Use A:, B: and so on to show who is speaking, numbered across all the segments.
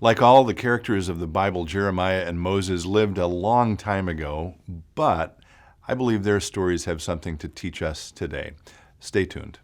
A: Like all the characters of the Bible, Jeremiah and Moses lived a long time ago, but I believe their stories have something to teach us today. Stay tuned.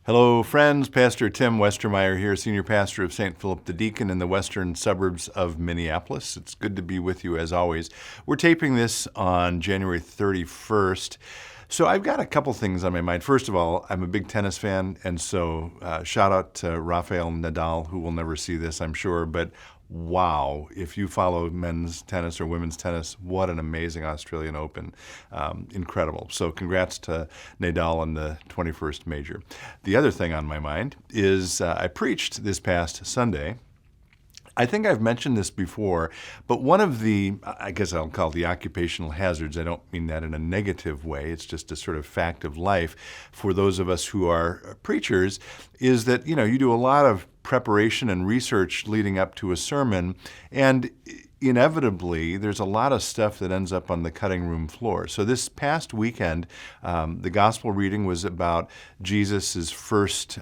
A: Hello, friends. Pastor Tim Westermeyer here, Senior Pastor of St. Philip the Deacon in the western suburbs of Minneapolis. It's good to be with you as always. We're taping this on January 31st. So I've got a couple things on my mind. First of all, I'm a big tennis fan, and so shout out to Rafael Nadal, who will never see this, I'm sure, but wow, if you follow men's tennis or women's tennis, what an amazing Australian Open. Incredible. So congrats to Nadal on the 21st major. The other thing on my mind is I preached this past Sunday. I think I've mentioned this before, but one of the, I guess I'll call it the occupational hazards, I don't mean that in a negative way, it's just a sort of fact of life for those of us who are preachers, is that, you do a lot of preparation and research leading up to a sermon, and inevitably, there's a lot of stuff that ends up on the cutting room floor. So this past weekend, the gospel reading was about Jesus' first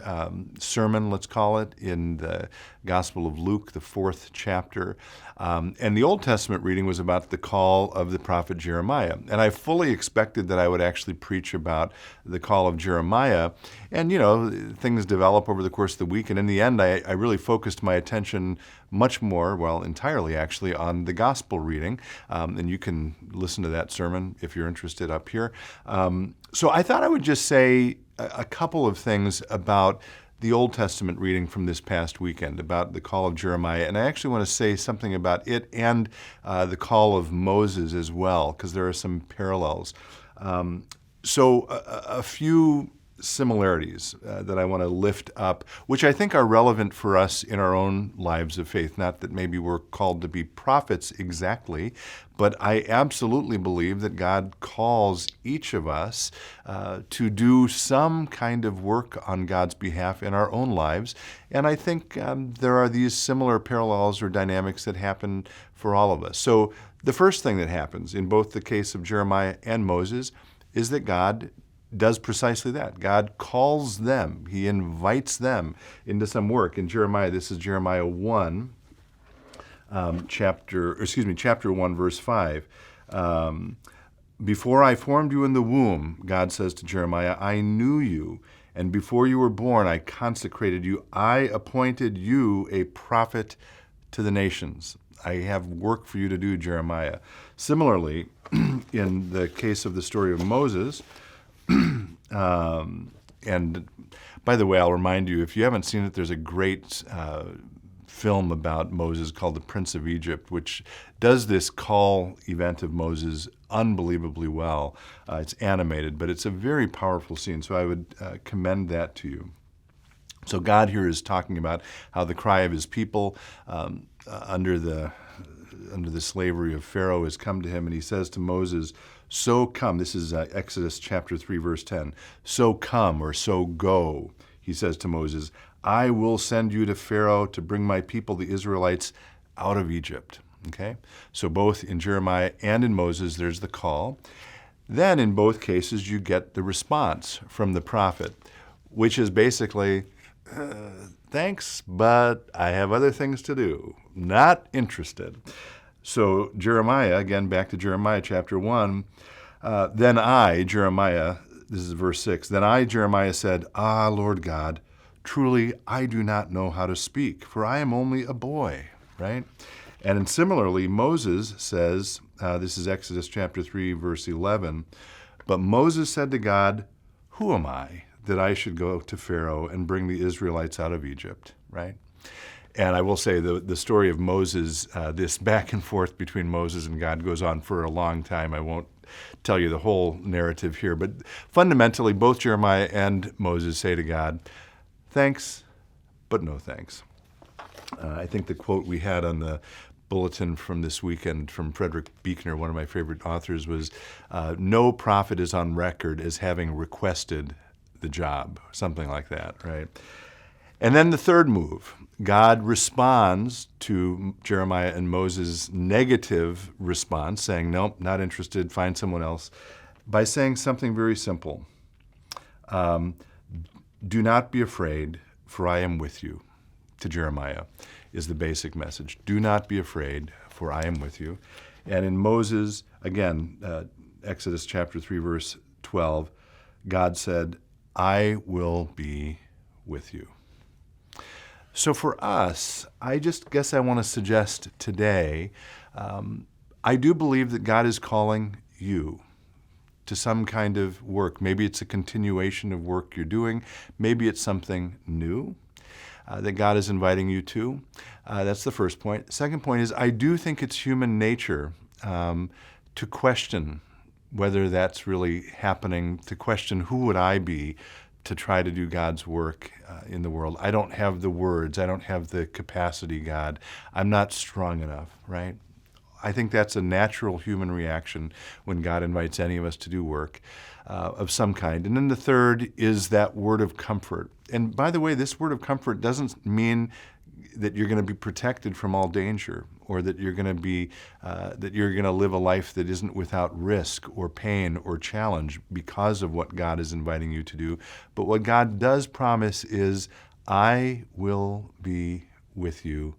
A: sermon, let's call it, in the Gospel of Luke, the 4th chapter. And the Old Testament reading was about the call of the prophet Jeremiah. And I fully expected that I would actually preach about the call of Jeremiah. And, things develop over the course of the week. And in the end, I really focused my attention much more, well, entirely actually, on the gospel reading. And you can listen to that sermon if you're interested up here. So I thought I would just say a couple of things about the Old Testament reading from this past weekend, about the call of Jeremiah. And I actually want to say something about it and the call of Moses as well, because there are some parallels. So a few similarities that I want to lift up, which I think are relevant for us in our own lives of faith. Not that maybe we're called to be prophets exactly, but I absolutely believe that God calls each of us to do some kind of work on God's behalf in our own lives. And I think there are these similar parallels or dynamics that happen for all of us. So the first thing that happens in both the case of Jeremiah and Moses is that God does precisely that. God calls them. He invites them into some work. In Jeremiah, this is Jeremiah 1, chapter 1, verse 5. Before I formed you in the womb, God says to Jeremiah, I knew you, and before you were born, I consecrated you. I appointed you a prophet to the nations. I have work for you to do, Jeremiah. Similarly, in the case of the story of Moses, and by the way, I'll remind you, if you haven't seen it, there's a great film about Moses called The Prince of Egypt, which does this call event of Moses unbelievably well. It's animated, but it's a very powerful scene, so I would commend that to you. So God here is talking about how the cry of his people under the slavery of Pharaoh has come to him, and he says to Moses, so come, this is Exodus chapter 3, verse 10, so come or so go, he says to Moses, I will send you to Pharaoh to bring my people, the Israelites, out of Egypt. Okay? So both in Jeremiah and in Moses, there's the call. Then in both cases, you get the response from the prophet, which is basically, thanks, but I have other things to do. Not interested. So Jeremiah, again, back to Jeremiah chapter 1, then I, Jeremiah, this is verse 6, then I, Jeremiah, said, Ah, Lord God, truly I do not know how to speak, for I am only a boy, right? And similarly, Moses says, this is Exodus chapter 3, verse 11, but Moses said to God, who am I that I should go to Pharaoh and bring the Israelites out of Egypt, right? And I will say the story of Moses, this back and forth between Moses and God goes on for a long time. I won't tell you the whole narrative here, but fundamentally, both Jeremiah and Moses say to God, thanks, but no thanks. I think the quote we had on the bulletin from this weekend from Frederick Buechner, one of my favorite authors, was, no prophet is on record as having requested the job, something like that, right? And then the third move, God responds to Jeremiah and Moses' negative response, saying, nope, not interested, find someone else, by saying something very simple. Do not be afraid, for I am with you, to Jeremiah, is the basic message. Do not be afraid, for I am with you. And in Moses, again, Exodus chapter 3, verse 12, God said, I will be with you. So for us, I just guess I want to suggest today, I do believe that God is calling you to some kind of work. Maybe it's a continuation of work you're doing. Maybe it's something new that God is inviting you to. That's the first point. Second point is I do think it's human nature to question whether that's really happening, to question who would I be to try to do God's work in the world. I don't have the words. I don't have the capacity, God. I'm not strong enough, right? I think that's a natural human reaction when God invites any of us to do work of some kind. And then the third is that word of comfort. And by the way, this word of comfort doesn't mean that you're going to be protected from all danger, or that you're going to live a life that isn't without risk or pain or challenge because of what God is inviting you to do. But what God does promise is, I will be with you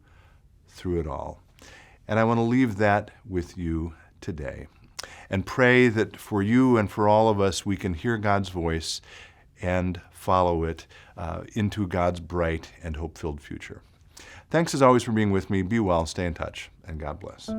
A: through it all. And I want to leave that with you today and pray that for you and for all of us, we can hear God's voice and follow it into God's bright and hope-filled future. Thanks as always for being with me. Be well, stay in touch, and God bless.